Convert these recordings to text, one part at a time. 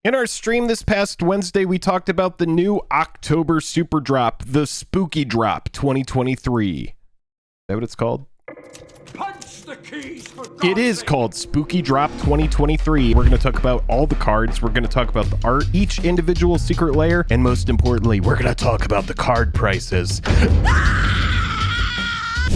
In our stream this past Wednesday, we talked about the new October Super Drop, the Spookydrop 2023. Is that what it's called? Punch the keys for It is called Spookydrop 2023. We're going to talk about all the cards. We're going to talk about the art, each individual secret layer, and most importantly, we're going to talk about the card prices.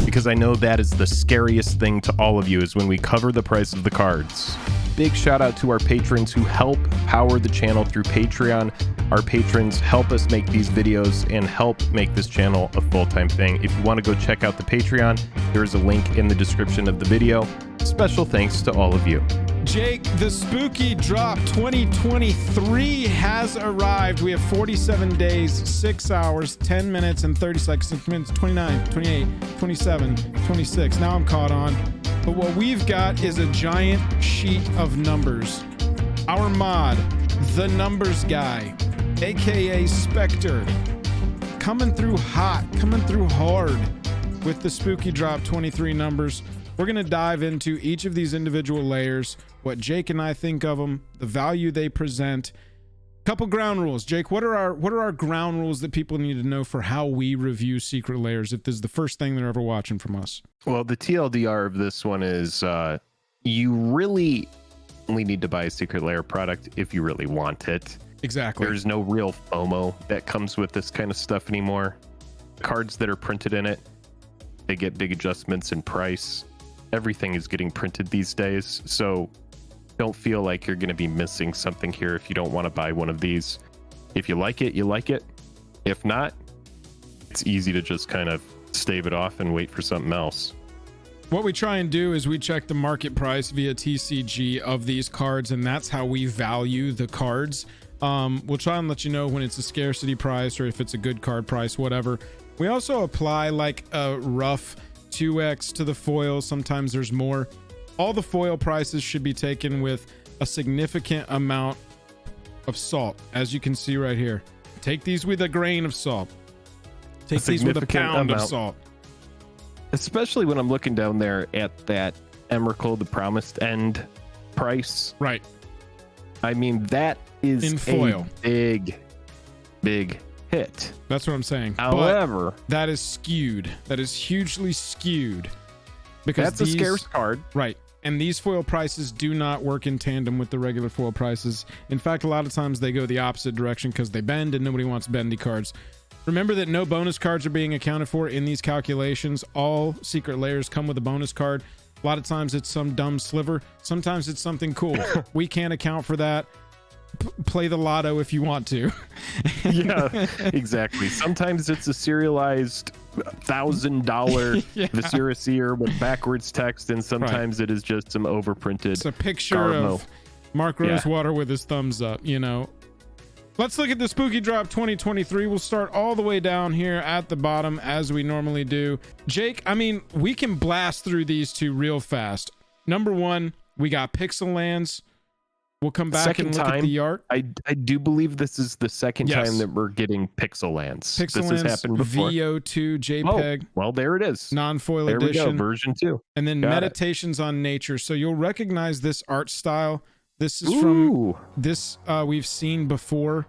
Because I know that is the scariest thing to all of you is when we cover the price of the cards. Big shout out to our patrons who help power the channel through Patreon. Our patrons help us make these videos and help make this channel a full-time thing. If you want to go check out the Patreon, there is a link in the description of the video. Special thanks to all of you. Jake, the Spookydrop 2023 has arrived. We have 47 days, 6 hours, 10 minutes, and 30 seconds. 6 minutes, 29, 28, 27, 26. Now I'm caught on. But what we've got is a giant sheet of numbers. Our mod, the numbers guy, aka Spectre, coming through hot, coming through hard with the Spookydrop 23 numbers. We're going to dive into each of these individual layers, what Jake and I think of them, the value they present. Couple ground rules. Jake, what are our ground rules that people need to know for how we review secret layers if this is the first thing they're ever watching from us? Well, the TLDR of this one is you really only need to buy a secret layer product if you really want it. Exactly. There's no real FOMO that comes with this kind of stuff anymore. Cards that are printed in it, they get big adjustments in price. Everything is getting printed these days, so don't feel like you're going to be missing something here if you don't want to buy one of these. If you like it, you like it. If not, it's easy to just kind of stave it off and wait for something else. What we try and do is we check the market price via TCG of these cards, and that's how we value the cards. We'll try and let you know when it's a scarcity price or if it's a good card price, whatever. We also apply like a rough 2x to the foil. Sometimes there's more. All the foil prices should be taken with a significant amount of salt, as you can see right here. Take these with a grain of salt. Take these with a pound of salt. Especially when I'm looking down there at that Emrakul, the Promised End price. Right. I mean, that is in foil. A big hit. That's what I'm saying. However, but that is skewed. That is hugely skewed. Because that's a scarce card. Right. And these foil prices do not work in tandem with the regular foil prices. In fact, a lot of times they go the opposite direction because they bend and nobody wants bendy cards. Remember that no bonus cards are being accounted for in these calculations. All secret layers come with a bonus card. A lot of times it's some dumb sliver. Sometimes it's something cool. We can't account for that. Play the lotto if you want to. Yeah, exactly. Sometimes it's a serialized $1,000 yeah. Viscera with backwards text, and sometimes it is just some overprinted. It's a picture of Mark Rosewater with his thumbs up, you know. Let's look at the Spookydrop 2023. We'll start all the way down here at the bottom as we normally do. Jake, I mean, we can blast through these two real fast. Number one, we got Pixel Lands. We'll come back and look at the art. I do believe this is the second time that we're getting Pixel Lands. Pixel Lands has happened before. VO2 JPEG. Oh, well, there it is. Non-foil edition. There we go, version 2. And then Meditations on Nature. So you'll recognize this art style. This is from this we've seen before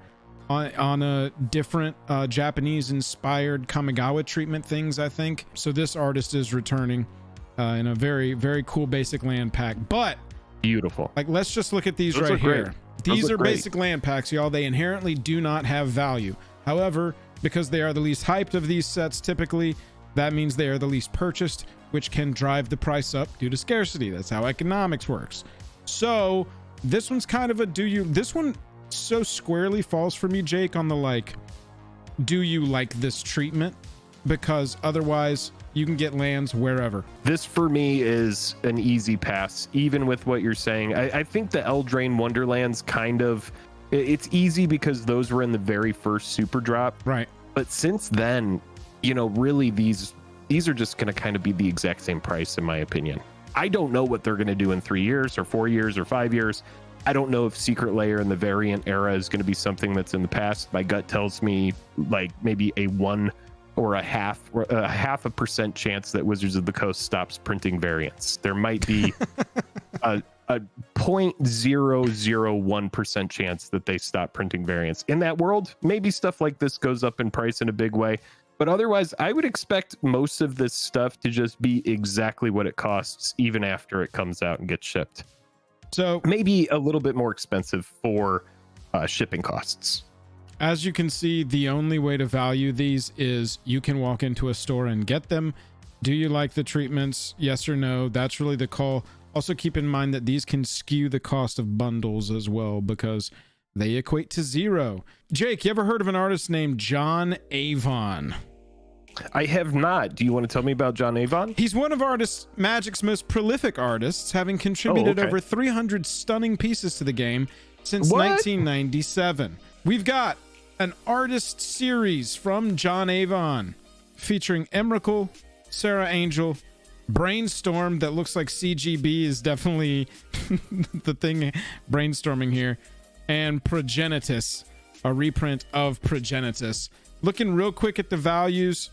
on a different Japanese-inspired Kamigawa treatment things, I think. So this artist is returning in a very, very cool basic land pack. But beautiful. Like, let's just look at these right here. These are basic land packs, y'all. They inherently do not have value. However, because they are the least hyped of these sets, typically, that means they are the least purchased, which can drive the price up due to scarcity. That's how economics works. So this one's kind of a this one so squarely falls for me, Jake, on the like, do you like this treatment? Because otherwise you can get lands wherever. This for me is an easy pass, even with what you're saying. I think the Eldraine Wonderlands kind of, it's easy because those were in the very first Super Drop. Right. But since then, you know, really these are just going to kind of be the exact same price, in my opinion. I don't know what they're going to do in 3 years or 4 years or 5 years. I don't know if Secret Lair in the variant era is going to be something that's in the past. My gut tells me like maybe a 1 or a half a percent chance that Wizards of the Coast stops printing variants. There might be a 0.001% chance that they stop printing variants. In that world, maybe stuff like this goes up in price in a big way. But otherwise, I would expect most of this stuff to just be exactly what it costs, even after it comes out and gets shipped. So maybe a little bit more expensive for shipping costs. As you can see, the only way to value these is you can walk into a store and get them. Do you like the treatments? Yes or no? That's really the call. Also keep in mind that these can skew the cost of bundles as well because they equate to 0. Jake, you ever heard of an artist named John Avon? I have not. Do you want to tell me about John Avon? He's one of Magic's most prolific artists, having contributed over 300 stunning pieces to the game since 1997. We've got an artist series from John Avon featuring Emrakul, Sarah Angel, Brainstorm, that looks like CGB is definitely the thing brainstorming here, and Progenitus, a reprint of Progenitus. Looking real quick at the values,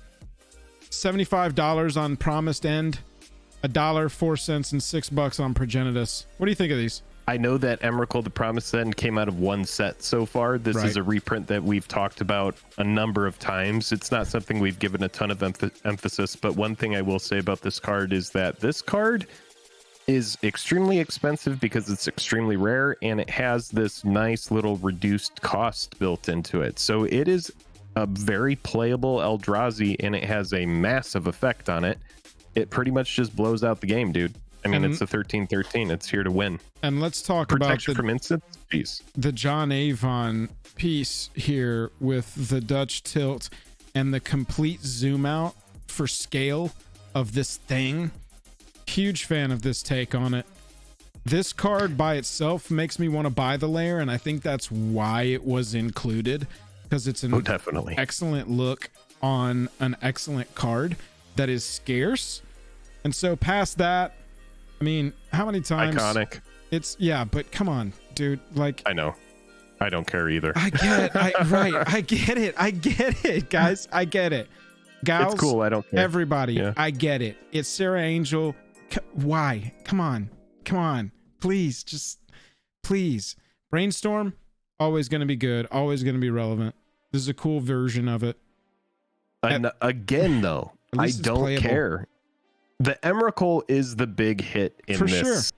$75 on Promised End, $1, 4 cents, and $6 on Progenitus. What do you think of these? I know that Emrakul, the Promised End, came out of one set so far. This is a reprint that we've talked about a number of times. It's not something we've given a ton of emphasis, but one thing I will say about this card is that this card is extremely expensive because it's extremely rare, and it has this nice little reduced cost built into it. So it is a very playable Eldrazi, and it has a massive effect on it. It pretty much just blows out the game, dude. I mean, it's a 13/13. It's here to win. And let's talk Protection about from instant piece. The John Avon piece here with the Dutch tilt and the complete zoom out for scale of this thing. Huge fan of this take on it. This card by itself makes me want to buy the layer, and I think that's why it was included, because it's an definitely excellent look on an excellent card that is scarce. And so past that, I mean, how many times? Iconic. It's, yeah, but come on, dude. Like, I know. I don't care either. I get it. I get it. I get it, guys. I get it. Gals, it's cool. I don't care. Everybody, yeah. I get it. It's Sarah Angel. Why? Come on. Come on. Please, just please. Brainstorm, always going to be good. Always going to be relevant. This is a cool version of it. And again, though, I don't care. The Emrakul is the big hit in this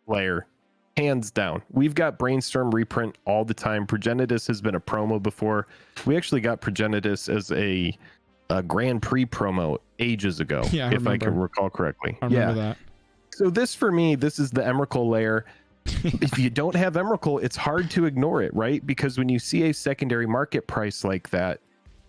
layer, hands down. We've got Brainstorm reprint all the time. Progenitus has been a promo before. We actually got Progenitus as a Grand Prix promo ages ago, if I can recall correctly. I remember that. So this, for me, this is the Emrakul layer. If you don't have Emrakul, it's hard to ignore it, right? Because when you see a secondary market price like that,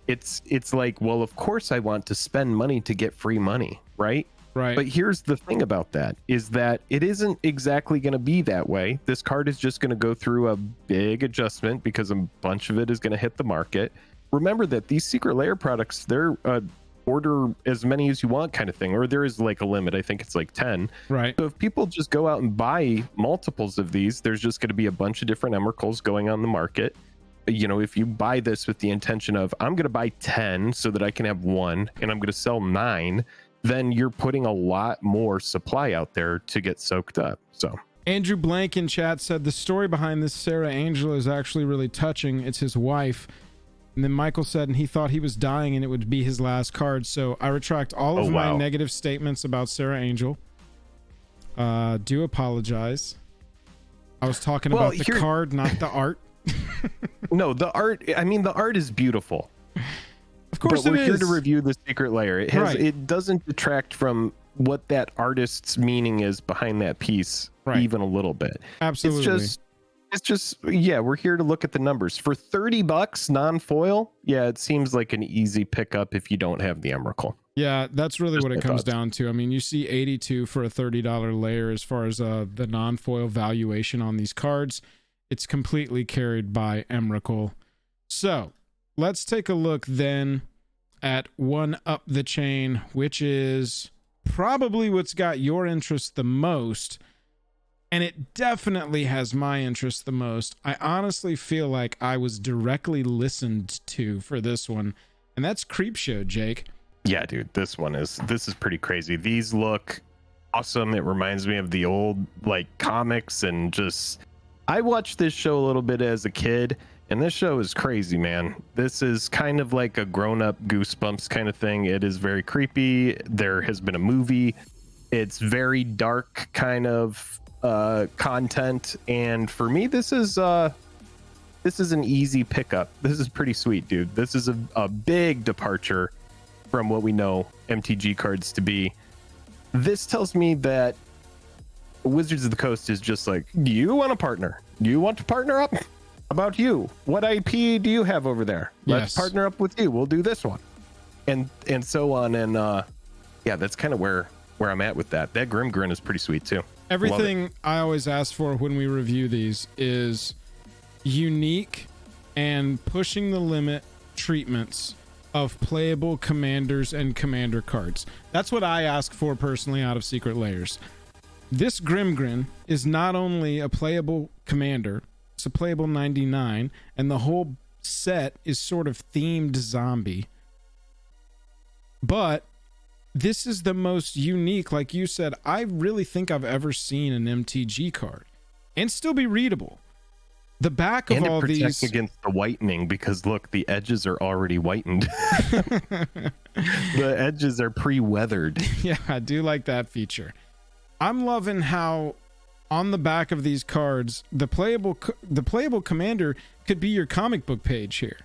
it's like, well, of course I want to spend money to get free money, right? Right. But here's the thing about that, is that it isn't exactly going to be that way. This card is just going to go through a big adjustment because a bunch of it is going to hit the market. Remember that these Secret Lair products, they're order as many as you want kind of thing, or there is like a limit. I think it's like 10. Right. So if people just go out and buy multiples of these, there's just going to be a bunch of different Emrakuls going on the market. You know, if you buy this with the intention of, I'm going to buy 10 so that I can have one, and I'm going to sell 9, then you're putting a lot more supply out there to get soaked up. So Andrew Blank in chat said the story behind this Sarah Angel is actually really touching. It's his wife. And then Michael said, and he thought he was dying and it would be his last card. So I retract all of my negative statements about Sarah Angel. Do apologize. I was talking about the card, not the art. No, the art, I mean, the art is beautiful. Of course, but we're here to review the Secret Lair. It has, it doesn't detract from what that artist's meaning is behind that piece, even a little bit. Absolutely. It's just, yeah, we're here to look at the numbers. For $30 non-foil, yeah, it seems like an easy pickup if you don't have the Emrakul. Yeah, that's really what it comes down to. I mean, you see 82 for a $30 layer as far as the non-foil valuation on these cards. It's completely carried by Emrakul. So let's take a look then at one up the chain, which is probably what's got your interest the most. And it definitely has my interest the most. I honestly feel like I was directly listened to for this one. And that's Creepshow, Jake. Yeah, dude, this is pretty crazy. These look awesome. It reminds me of the old like comics, and just I watched this show a little bit as a kid, and this show is crazy, man. This is kind of like a grown-up Goosebumps kind of thing. It is very creepy. There has been a movie. It's very dark kind of content, and for me, this is an easy pickup. This is pretty sweet, dude. This is a big departure from what we know MTG cards to be. This tells me that Wizards of the Coast is just like, do you want to partner? Do you want to partner up? How about you? What IP do you have over there? Let's partner up with you. We'll do this one. And so on. And yeah, that's kind of where I'm at with that. That Grim Grin is pretty sweet too. Everything I always ask for when we review these is unique and pushing the limit treatments of playable commanders and commander cards. That's what I ask for personally out of Secret Lairs. This Grim Grin is not only a playable commander, it's a playable 99, and the whole set is sort of themed zombie. But this is the most unique, like you said, I really think I've ever seen an MTG card and still be readable. The back of all these against the whitening, because look, the edges are already whitened. The edges are pre-weathered. Yeah, I do like that feature. I'm loving how on the back of these cards, the playable commander could be your comic book page here.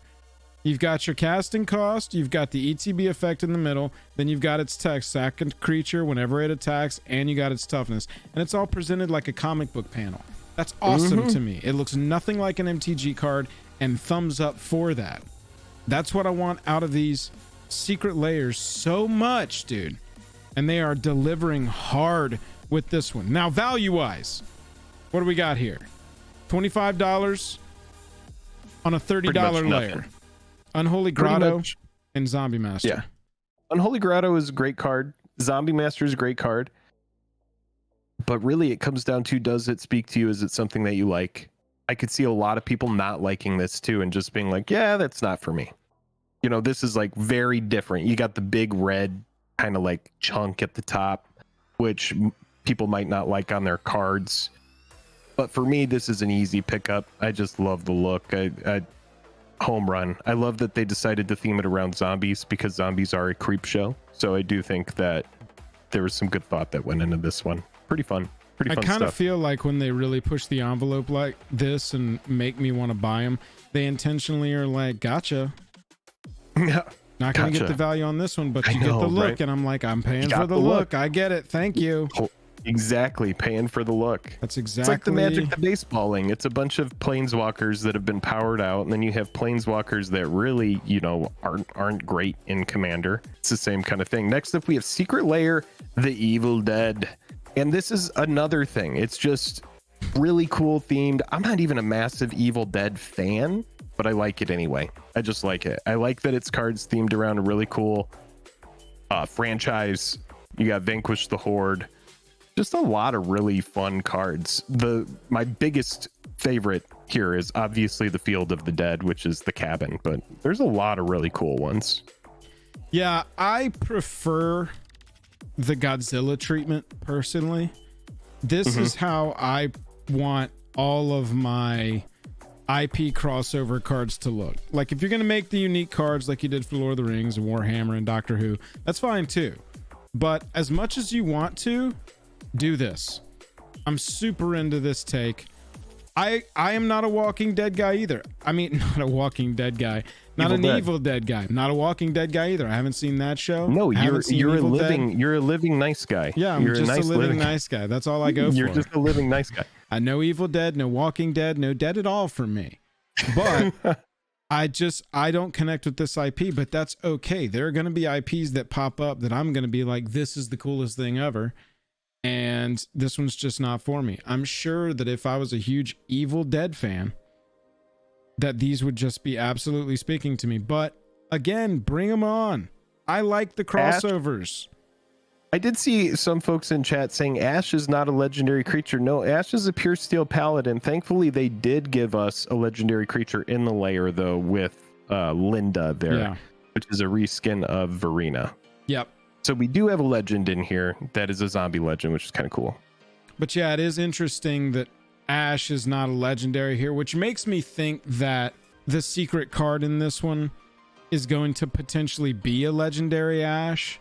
You've got your casting cost, you've got the ETB effect in the middle, then you've got its text, second creature whenever it attacks, and you got its toughness. And it's all presented like a comic book panel. That's awesome to me. It looks nothing like an MTG card, and thumbs up for that. That's what I want out of these Secret Lairs so much, dude. And they are delivering hard with this one. Now, value-wise, what do we got here? $25 on a $30 layer. Unholy Grotto and Zombie Master. Yeah. Unholy Grotto is a great card. Zombie Master is a great card. But really, it comes down to, does it speak to you? Is it something that you like? I could see a lot of people not liking this too and just being like, yeah, that's not for me. You know, this is like very different. You got the big red kind of like chunk at the top, which people might not like on their cards. But for me, this is an easy pickup. I just love the look. I home run. I love that they decided to theme it around zombies, because zombies are a creep show. So I do think that there was some good thought that went into this one. Pretty fun. Pretty fun I kind stuff. of feel like when they really push the envelope like this and make me want to buy them, they intentionally are like, gotcha. Yeah. Not going to get the value on this one, but you get the look. Right? And I'm like, I'm paying for the look. I get it. Thank you. Exactly. Paying for the look. That's exactly. It's like the Magic the Baseballing. It's a bunch of planeswalkers that have been powered out, and then you have planeswalkers that really, you know, aren't great in Commander. It's the same kind of thing. Next up, we have Secret Lair, the Evil Dead. And this is another thing. It's just really cool themed. I'm not even a massive Evil Dead fan, but I like it anyway. I just like it. I like that it's cards themed around a really cool franchise. You got Vanquish the Horde. Just a lot of really fun cards. My biggest favorite here is obviously the Field of the Dead, which is the cabin, but there's a lot of really cool ones. Yeah, I prefer the Godzilla treatment personally. This is how I want all of my IP crossover cards to look. Like, if you're going to make the unique cards like you did for Lord of the Rings and Warhammer and Doctor Who, that's fine too. But as much as you want to, do this. I'm super into this take. I am not a Walking Dead guy either. I mean, not a Walking Dead guy. Not an Evil Dead guy. Not a Walking Dead guy either. I haven't seen that show. No, you're a living nice guy. Yeah, I'm just a living nice guy. That's all I go for. You're just a living nice guy. No Evil Dead, no Walking Dead, no Dead at all for me. But I don't connect with this IP, but that's okay. There are going to be IPs that pop up that I'm going to be like, this is the coolest thing ever. And this one's just not for me. I'm sure that if I was a huge Evil Dead fan, that these would just be absolutely speaking to me. But again, bring them on. I like the crossovers. I did see some folks in chat saying Ash is not a legendary creature. No, Ash is a pure steel paladin. Thankfully, they did give us a legendary creature in the layer, though, with Linda there, which is a reskin of Verena. Yep. So we do have a legend in here that is a zombie legend, which is kind of cool. But yeah, it is interesting that Ash is not a legendary here, which makes me think that the secret card in this one is going to potentially be a legendary Ash.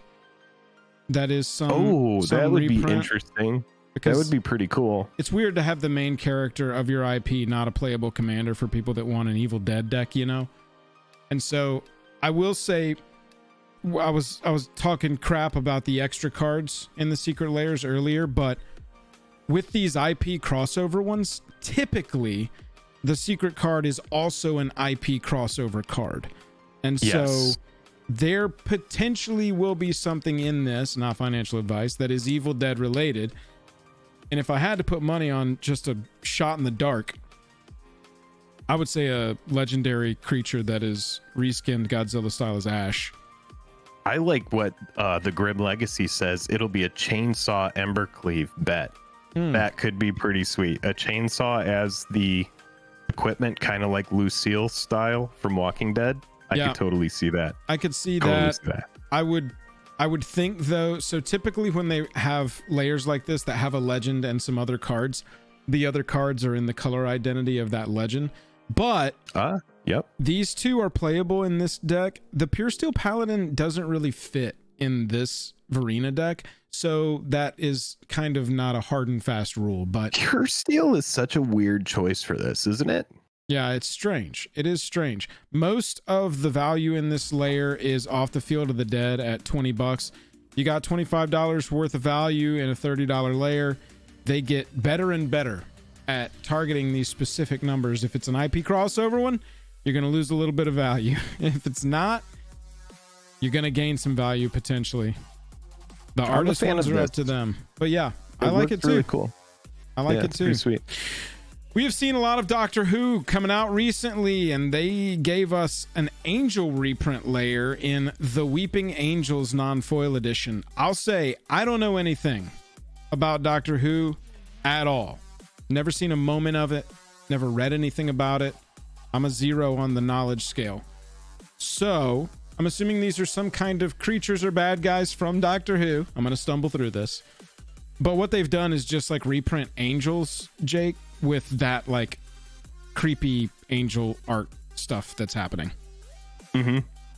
That is some that would reprint, be interesting. because that would be pretty cool. it's weird to have the main character of your IP not a playable commander for people that want an Evil Dead deck, you know? And so I will say, I was talking crap about the extra cards in the Secret Lairs earlier, but with these IP crossover ones, typically the secret card is also an IP crossover card. And so there potentially will be something in this, not financial advice, that is Evil Dead related. And if I had to put money on just a shot in the dark, I would say a legendary creature that is reskinned Godzilla style as Ash. I like what the Grim Legacy says. It'll be a chainsaw Embercleave bet. That could be pretty sweet. A chainsaw as the equipment, kind of like Lucille style from Walking Dead. I could totally see that. I could see Totally that. I would think though, so typically when they have layers like this that have a legend and some other cards, the other cards are in the color identity of that legend. But these two are playable in this deck. The Pure Steel Paladin doesn't really fit in this Verena deck, so that is kind of not a hard and fast rule. But Pure Steel is such a weird choice for this, isn't it? yeah, it's strange. It is strange. Most of the value in this layer is off the Field of the Dead at $20. You got $25 worth of value in a $30 layer. They get better and better at targeting these specific numbers. If it's an IP crossover one, you're going to lose a little bit of value. If it's not, you're going to gain some value potentially. The artist ones are up to them. But yeah, I like it too. Really cool. I like it too. Pretty sweet. We have seen a lot of Doctor Who coming out recently, and they gave us an Angel reprint layer in the Weeping Angels non-foil edition. I'll say I don't know anything about Doctor Who at all. Never seen a moment of it. Never read anything about it. I'm a 0 on the knowledge scale. So I'm assuming these are some kind of creatures or bad guys from Doctor Who. I'm going to stumble through this. But what they've done is just like reprint angels, Jake, with that like creepy angel art stuff that's happening.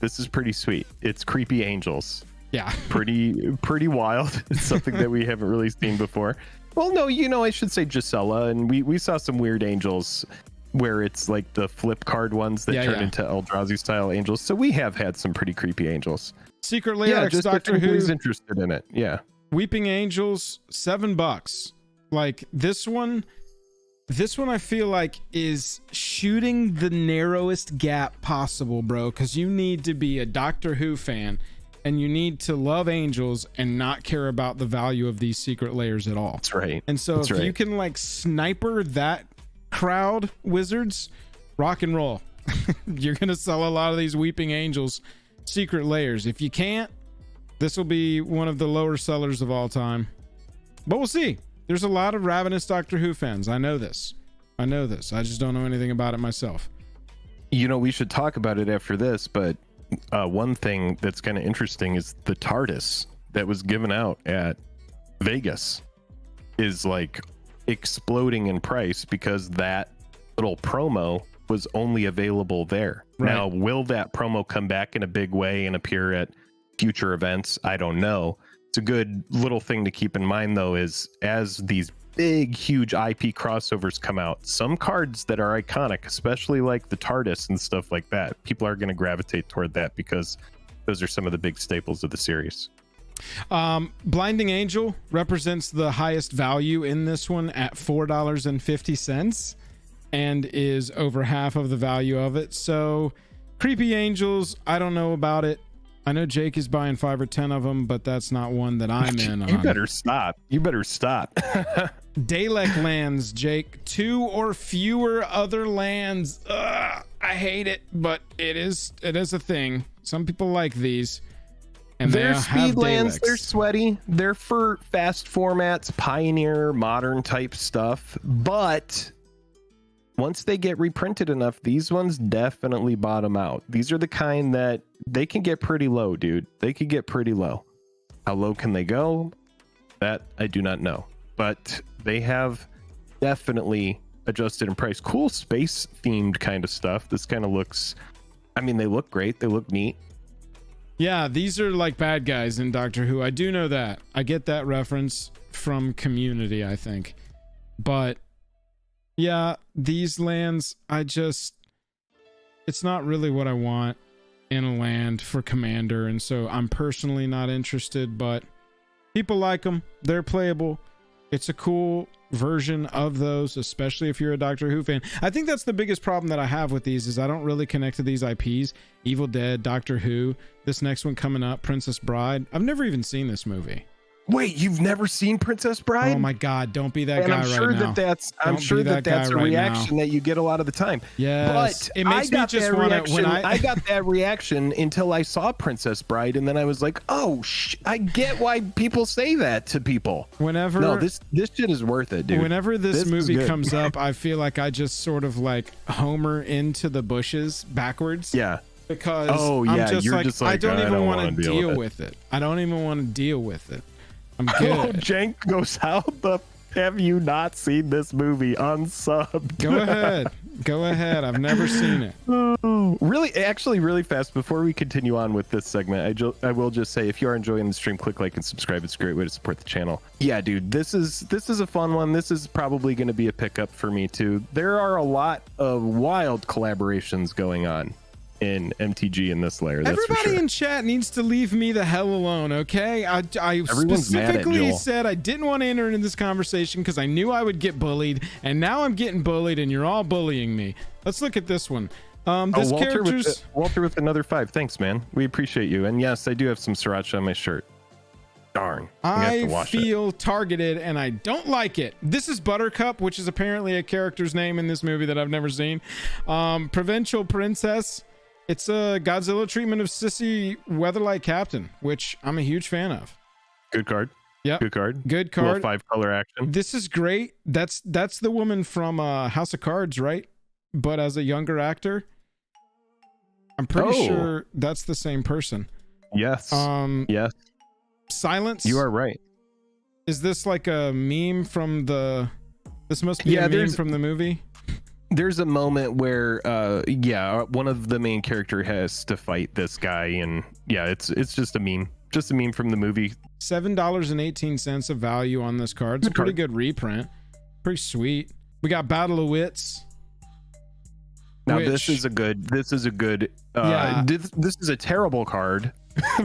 This is pretty sweet. It's creepy angels. Yeah. Pretty wild. It's something that we haven't really seen before. Well, no, I should say Gisela, and we saw some weird angels where it's like the flip card ones that turn into Eldrazi style angels. So we have had some pretty creepy angels. Secret Lair just Doctor Who is interested in it. Yeah. Weeping Angels, $7. Like this one I feel like is shooting the narrowest gap possible, bro, because you need to be a Doctor Who fan and you need to love angels and not care about the value of these secret layers at all. That's right. And so if you can like sniper that crowd, wizards, rock and roll. You're gonna sell a lot of these Weeping Angels secret layers. If you can't, this will be one of the lower sellers of all time. But we'll see. There's a lot of ravenous Doctor Who fans. I know this. I just don't know anything about it myself. We should talk about it after this, but one thing that's kind of interesting is the TARDIS that was given out at Vegas is like exploding in price because that little promo was only available there. Right. Now, will that promo come back in a big way and appear at future events? I don't know. It's a good little thing to keep in mind, though, is as these big, huge IP crossovers come out, some cards that are iconic, especially like the TARDIS and stuff like that, people are going to gravitate toward that because those are some of the big staples of the series. Blinding Angel represents the highest value in this one at $4.50 and is over half of the value of it. So Creepy Angels, I don't know about it. I know Jake is buying 5 or 10 of them, but that's not one that I'm in on. You better stop. Dalek Lands, Jake. 2 or fewer other lands. Ugh, I hate it, but it is a thing. Some people like these. And they're speed lands. Daleks. They're sweaty. They're for fast formats, pioneer, modern type stuff. But once they get reprinted enough, these ones definitely bottom out. These are the kind that they can get pretty low, dude. They could get pretty low. How low can they go? That I do not know. But they have definitely adjusted in price. Cool space themed kind of stuff. This kind of looks, I mean, they look great. They look neat. Yeah, these are like bad guys in Doctor Who. I do know that. I get that reference from Community, I think. But yeah, these lands, it's not really what I want in a land for Commander, and so I'm personally not interested, but people like them. They're playable. It's a cool version of those, especially if you're a Doctor Who fan. I think that's the biggest problem that I have with these is I don't really connect to these IPs. Evil Dead, Doctor Who, this next one coming up, Princess Bride. I've never even seen this movie. Wait, you've never seen Princess Bride? Oh my God, don't be that guy I'm sure right now. I'm sure that's a reaction that you get a lot of the time. Yes, but it makes me just want to. When I got that reaction until I saw Princess Bride, and then I was like, oh, I get why people say that to people. No, this shit is worth it, dude. Whenever this movie comes up, I feel like I just sort of like homer into the bushes backwards. Yeah. Because I'm just like I don't even want to deal with it. I don't even want to deal with it. I'm good. Oh, Jank goes, how the have you not seen this movie unsubbed? Go ahead. I've never seen it. Really fast before we continue on with this segment, I will just say, if you are enjoying the stream, click like and subscribe. It's a great way to support the channel. Yeah, dude, this is a fun one. This is probably going to be a pickup for me too. There are a lot of wild collaborations going on in MTG in this layer. That's Everybody for sure. in chat needs to leave me the hell alone, okay? I specifically said I didn't want to enter into this conversation because I knew I would get bullied, and now I'm getting bullied, and you're all bullying me. Let's look at this one. Walter with another 5. Thanks, man. We appreciate you. And yes, I do have some sriracha on my shirt. Darn. I feel targeted, and I don't like it. This is Buttercup, which is apparently a character's name in this movie that I've never seen. Provincial Princess. It's a Godzilla treatment of Sissy Weatherlight Captain, which I'm a huge fan of. Good card. Yeah. Good card. Good card. 5-color action. This is great. That's the woman from House of Cards, right? But as a younger actor. I'm pretty sure that's the same person. Yes. Yes. Silence. You are right. Is this like a meme from the... This must be a meme from the movie? There's a moment where one of the main character has to fight this guy, and yeah, it's just a meme from the movie. $7.18 of value on this card. It's a pretty good reprint. Pretty sweet. We got Battle of Wits. Now this is a good this is a terrible card.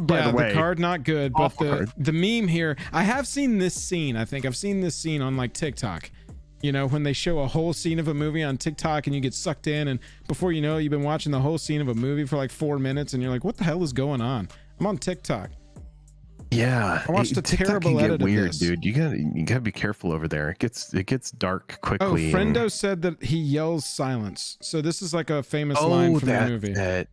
By the way, the card not good, but the meme here, I have seen this scene. I think I've seen this scene on like TikTok. You know, when they show a whole scene of a movie on TikTok and you get sucked in, and before you know it, you've been watching the whole scene of a movie for like 4 minutes, and you're like, what the hell is going on? I'm on TikTok. Yeah, I watched a terrible edit weird, of this. Dude. You gotta be careful over there. It gets dark quickly. Oh, Friendo said that he yells silence. So this is like a famous line from the movie.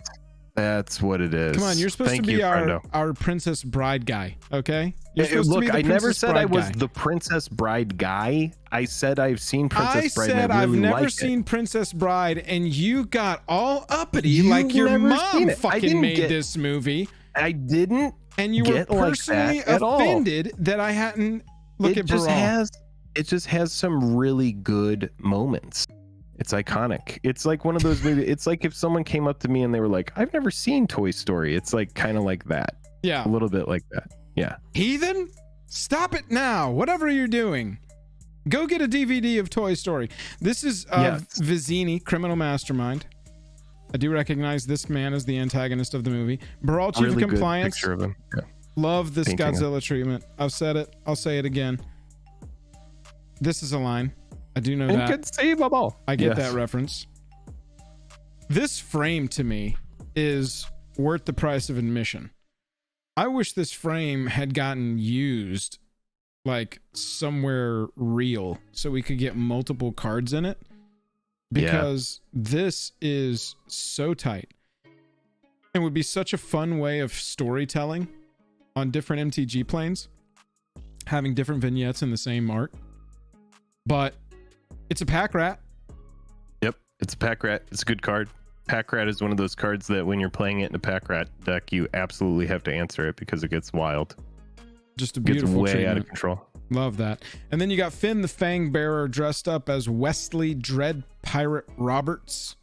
That's what it is. Come on, you're supposed to be our Princess Bride guy, okay? Look, I never said I was the Princess Bride guy. I said I've seen Princess Bride. I said I've never seen Princess Bride, and you got all uppity like your mom fucking made this movie. I didn't. And you were personally offended that I hadn't looked at Baral. It just has some really good moments. It's iconic. It's like one of those movies. It's like if someone came up to me and they were like, I've never seen Toy Story. It's like kind of like that. Yeah. A little bit like that. Yeah. Heathen, stop it now. Whatever you're doing, go get a DVD of Toy Story. This is Vizzini, Criminal Mastermind. I do recognize this man as the antagonist of the movie. Baral, Chief of Compliance. Picture of him. Yeah. Love this Godzilla treatment. I've said it. I'll say it again. This is a line. I do know that. Inconceivable. I get that reference. This frame to me is worth the price of admission. I wish this frame had gotten used like somewhere real so we could get multiple cards in it, because this is so tight and would be such a fun way of storytelling on different MTG planes, having different vignettes in the same art. But it's a pack rat. Yep, it's a pack rat. It's a good card. Pack rat is one of those cards that when you're playing it in a pack rat deck, you absolutely have to answer it because it gets wild. Just a Gets beautiful way treatment. out of control. Love that. And then you got Finn the Fang Bearer dressed up as Wesley Dread Pirate Roberts.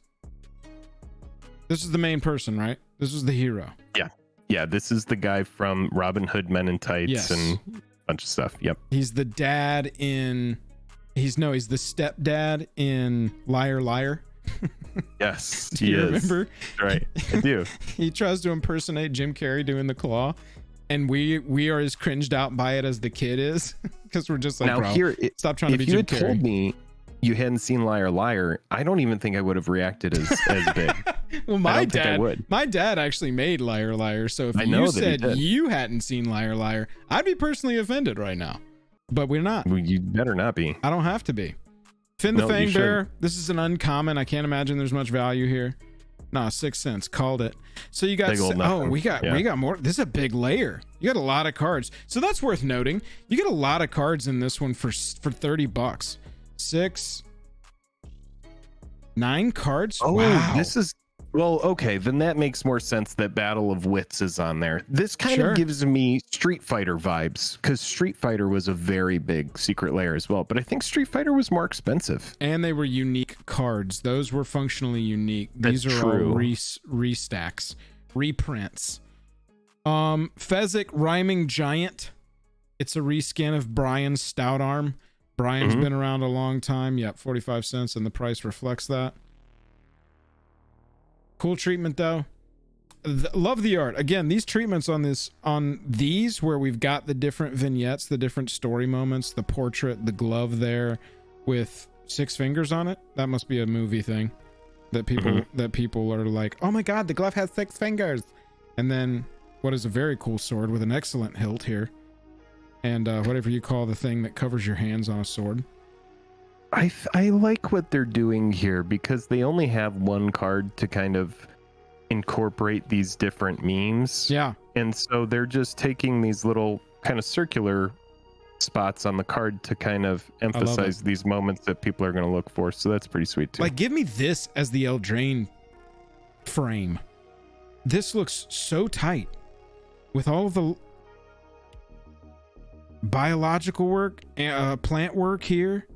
This is the main person, right? This is the hero. Yeah, this is the guy from Robin Hood Men in Tights and a bunch of stuff. Yep. He's the dad in he's the stepdad in Liar Liar. Yes, Do you remember? Right, I do. He tries to impersonate Jim Carrey doing the claw, and we are as cringed out by it as the kid is, because we're just like, Now, bro, stop trying to be If you Jim had Carrey. told me you hadn't seen Liar Liar, I don't even think I would have reacted as big. Well, I don't think I would. my dad actually made Liar Liar, so if I know you that he said did. you hadn't seen Liar Liar, I'd be personally offended right now. But we're not. Well, you better not be. I don't have to be. Finn the No, you Fang Bearer. This is an uncommon. I can't imagine there's much value here. Nah, 6 cents. Called it. So you got Big old nothing. we got more. This is a big layer. You got a lot of cards. So that's worth noting. You get a lot of cards in this one for $30. 9 cards. Oh, wow. this is well, okay. Then that makes more sense that Battle of Wits is on there. This kind Sure. of gives me Street Fighter vibes, because Street Fighter was a very big Secret Lair as well. But I think Street Fighter was more expensive. And they were unique cards. Those were functionally unique. These That's are true. all restacks, reprints. Fezzik Rhyming Giant. It's a reskin of Brian's Stout Arm. Brian's been around a long time. Yep, 45 cents, and the price reflects that. Cool treatment though. Love the art. Again, these treatments on these where we've got the different vignettes, the different story moments, the portrait, the glove there with 6 fingers on it. That must be a movie thing that people are like, "Oh my god, the glove has 6 fingers." And then what is a very cool sword with an excellent hilt here. And whatever you call the thing that covers your hands on a sword. I like what they're doing here, because they only have one card to kind of incorporate these different memes. Yeah. And so they're just taking these little kind of circular spots on the card to kind of emphasize these moments that people are going to look for. So that's pretty sweet too. Like, give me this as the Eldraine frame. This looks so tight with all of the biological work, plant work here.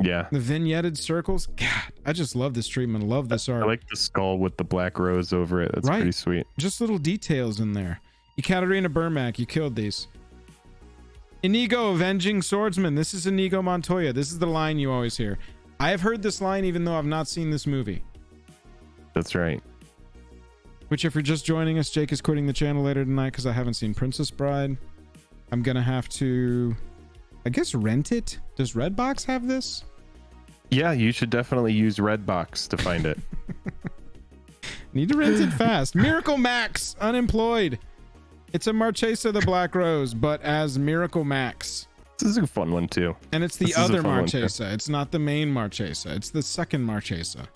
Yeah. The vignetted circles. God, I just love this treatment. Love this art. I like the skull with the black rose over it. That's Right. pretty sweet. Just little details in there. Ekaterina Burmack, you killed these. Inigo Avenging Swordsman. This is Inigo Montoya. This is the line you always hear. I have heard this line even though I've not seen this movie. That's right. Which, if you're just joining us, Jake is quitting the channel later tonight because I haven't seen Princess Bride. I'm gonna have to, I guess, rent it. Does Redbox have this? Yeah, you should definitely use Redbox to find it. Need to rent it fast. Miracle Max, unemployed. It's a Marchesa the Black Rose, but as Miracle Max. This is a fun one too. And it's the other Marchesa. It's not the main Marchesa. It's the second Marchesa.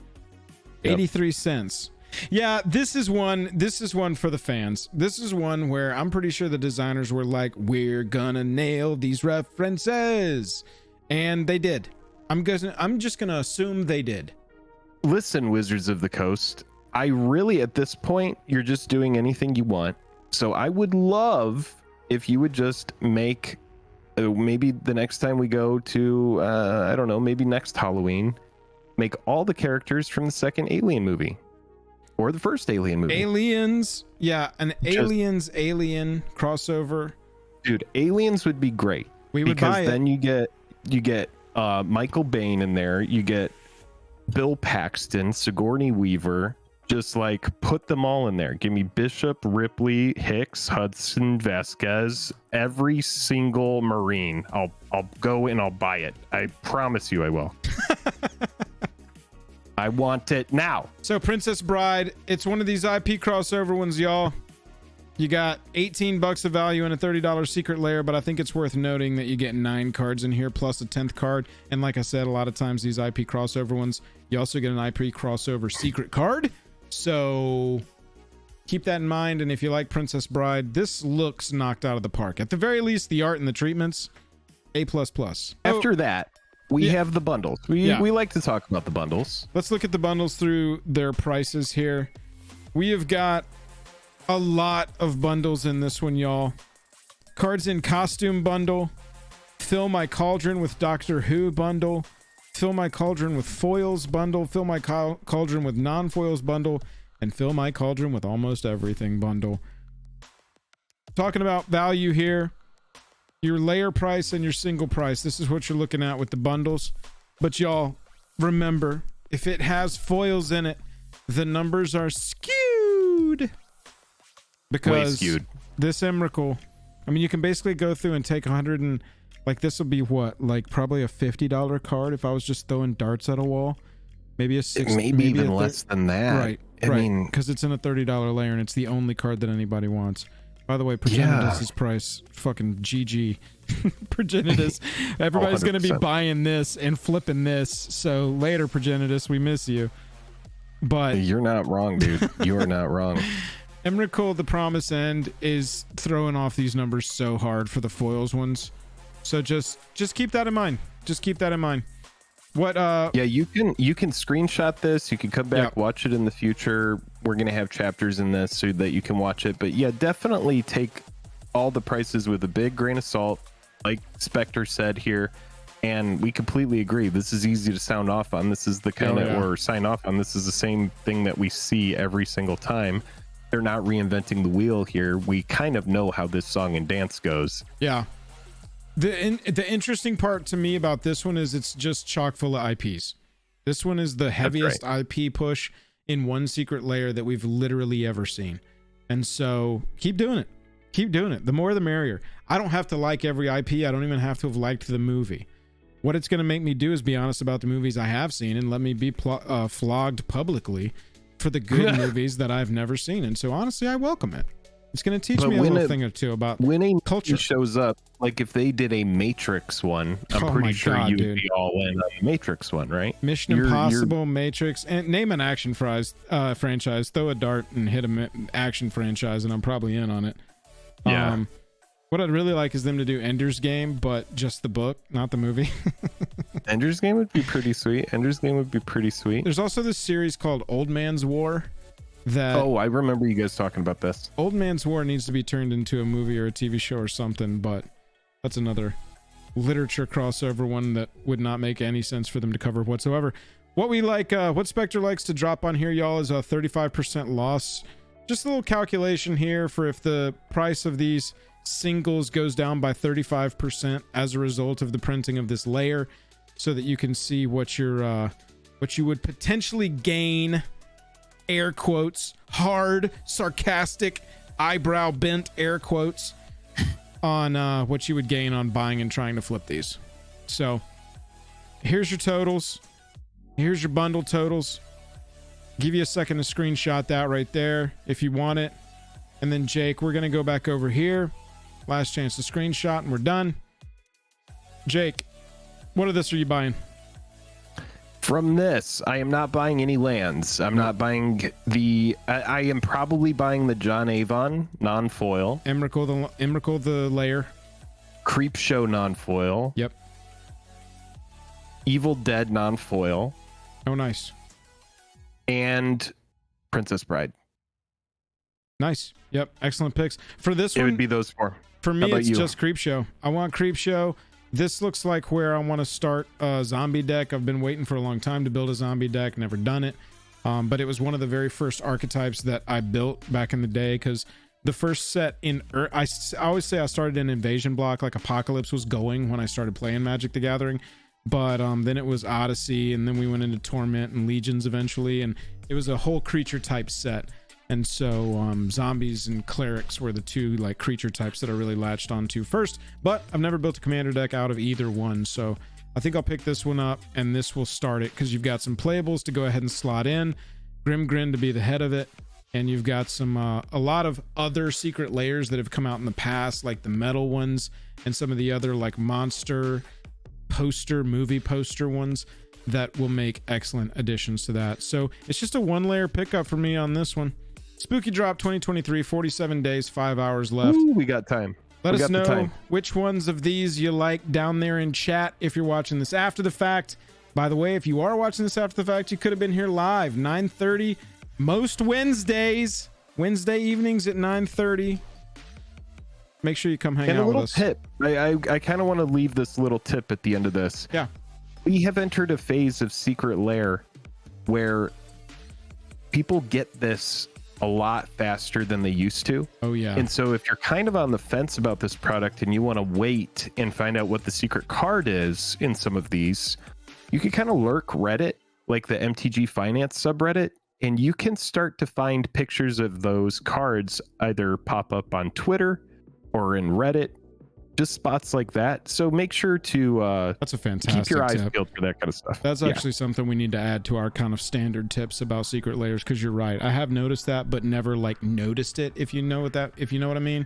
83 cents. Yeah, this is one for the fans. This is one where I'm pretty sure the designers were like, we're gonna nail these references. And they did. I'm just gonna assume they did. Listen, Wizards of the Coast, I really, at this point, you're just doing anything you want. So I would love if you would just make, maybe the next time we go to, I don't know, maybe next Halloween, make all the characters from the second Alien movie. Or the first Alien movie. Aliens. Yeah, an Aliens Alien crossover. Dude, Aliens would be great. We would because buy it. then you get Michael Bain in there, you get Bill Paxton, Sigourney Weaver, just like put them all in there. Give me Bishop, Ripley, Hicks, Hudson, Vasquez, every single Marine. I'll go and I'll buy it. I promise you I will. I want it now. So Princess Bride, it's one of these IP crossover ones, y'all. You got $18 of value in a $30 Secret Lair, but I think it's worth noting that you get 9 cards in here plus a 10th card. And like I said, a lot of times these IP crossover ones, you also get an IP crossover secret card. So keep that in mind. And if you like Princess Bride, this looks knocked out of the park. At the very least, the art and the treatments, A++. After that, we have the bundles. We like to talk about the bundles. Let's look at the bundles through their prices here. We have got a lot of bundles in this one, y'all. Cards in Costume bundle. Fill My Cauldron with Doctor Who bundle. Fill My Cauldron with Foils bundle. Fill My Cauldron with Non-Foils bundle. And Fill My Cauldron with Almost Everything bundle. Talking about value here. Your layer price and your single price. This is what you're looking at with the bundles. But y'all, remember, if it has foils in it, the numbers are skewed. Because way skewed. This Emrakul, I mean, you can basically go through and take 100 and... Like, this will be what? Like, probably a $50 card if I was just throwing darts at a wall. Maybe a $60. Maybe even less than that. Right. I mean, because it's in a $30 layer and it's the only card that anybody wants. By the way, Progenitus's price, fucking GG. Progenitus. Everybody's going to be buying this and flipping this. So later, Progenitus, we miss you. But you're not wrong, dude. You are not wrong. Emrakul, the Promise End, is throwing off these numbers so hard for the foils ones. So just keep that in mind. Just keep that in mind. What yeah, you can screenshot this, you can come back, watch it in the future. We're gonna have chapters in this so that you can watch it. But yeah, definitely take all the prices with a big grain of salt, like Spectre said here. And we completely agree. This is easy to sound off on. This is the kind of or sign off on. This is the same thing that we see every single time. They're not reinventing the wheel here. We kind of know how this song and dance goes. Yeah. The interesting part to me about this one is it's just chock full of IPs. This one is the heaviest IP push in one secret layer that we've literally ever seen. And so keep doing it. Keep doing it. The more the merrier. I don't have to like every IP. I don't even have to have liked the movie. What it's going to make me do is be honest about the movies I have seen and let me be flogged publicly for the good movies that I've never seen. And so honestly, I welcome it. It's going to teach me a little thing or two about when a culture shows up. Like if they did a Matrix one, I'm pretty sure you'd be all in on the Matrix one, right? Mission Impossible, Matrix, and name an action franchise. Throw a dart and hit an action franchise, and I'm probably in on it. Yeah. What I'd really like is them to do Ender's Game, but just the book, not the movie. Ender's Game would be pretty sweet. Ender's Game would be pretty sweet. There's also this series called Old Man's War. I remember you guys talking about this. Old Man's War needs to be turned into a movie or a TV show or something, but that's another literature crossover one that would not make any sense for them to cover whatsoever. What we like, what Spectre likes to drop on here, y'all, is a 35% loss. Just a little calculation here for if the price of these singles goes down by 35% as a result of the printing of this layer, so that you can see what you would potentially gain. Air quotes, hard, sarcastic, eyebrow bent air quotes on what you would gain on buying and trying to flip these. So here's your totals. Here's your bundle totals. Give you a second to screenshot that right there if you want it. And then Jake, we're going to go back over here. Last chance to screenshot and we're done. Jake, what of this are you buying? From this, I am not buying any lands. I'm not buying I am probably buying the John Avon non-foil. Emrakul the layer. Creepshow non-foil. Yep. Evil Dead non-foil. Oh, nice. And Princess Bride. Nice. Yep. Excellent picks. For this one, it would be those four. For me, it's just Creepshow. I want Creepshow. This looks like where I want to start a zombie deck. I've been waiting for a long time to build a zombie deck. Never done it. But it was one of the very first archetypes that I built back in the day, because the first set in I always say I started in Invasion block, like Apocalypse was going when I started playing Magic the Gathering. But then it was Odyssey, and then we went into Torment and Legions eventually, and it was a whole creature type set. And so zombies and clerics were the two like creature types that I really latched onto first, but I've never built a commander deck out of either one. So I think I'll pick this one up, and this will start it, because you've got some playables to go ahead and slot in, Grimgrin to be the head of it, and you've got some a lot of other secret layers that have come out in the past, like the metal ones and some of the other like monster poster, movie poster ones that will make excellent additions to that. So it's just a one layer pickup for me on this one. Spookydrop 2023, 47 days, 5 hours left. Ooh, we got time. Let us know which ones of these you like down there in chat if you're watching this after the fact. By the way, if you are watching this after the fact, you could have been here live, 9:30, most Wednesdays, Wednesday evenings at 9:30. make sure you come hang And out a little with us. tip. I kind of want to leave this little tip at the end of this. Yeah. We have entered a phase of Secret Lair where people get this a lot faster than they used to. Oh yeah. And so if you're kind of on the fence about this product and you want to wait and find out what the secret card is in some of these, you can kind of lurk Reddit, like the MTG Finance subreddit, and you can start to find pictures of those cards either pop up on Twitter or in Reddit, just spots like that. So make sure to that's a fantastic keep your eyes tip. peeled for that kind of stuff. That's actually something we need to add to our kind of standard tips about secret layers, because you're right. I have noticed that, but never like noticed it, if you know what I mean.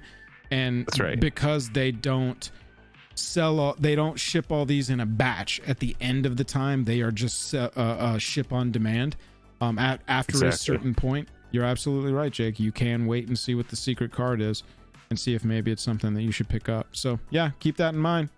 And That's right. Because they don't they don't ship all these in a batch at the end of the time. They are just ship on demand after a certain point. You're absolutely right, Jake. You can wait and see what the secret card is and see if maybe it's something that you should pick up. So yeah, keep that in mind.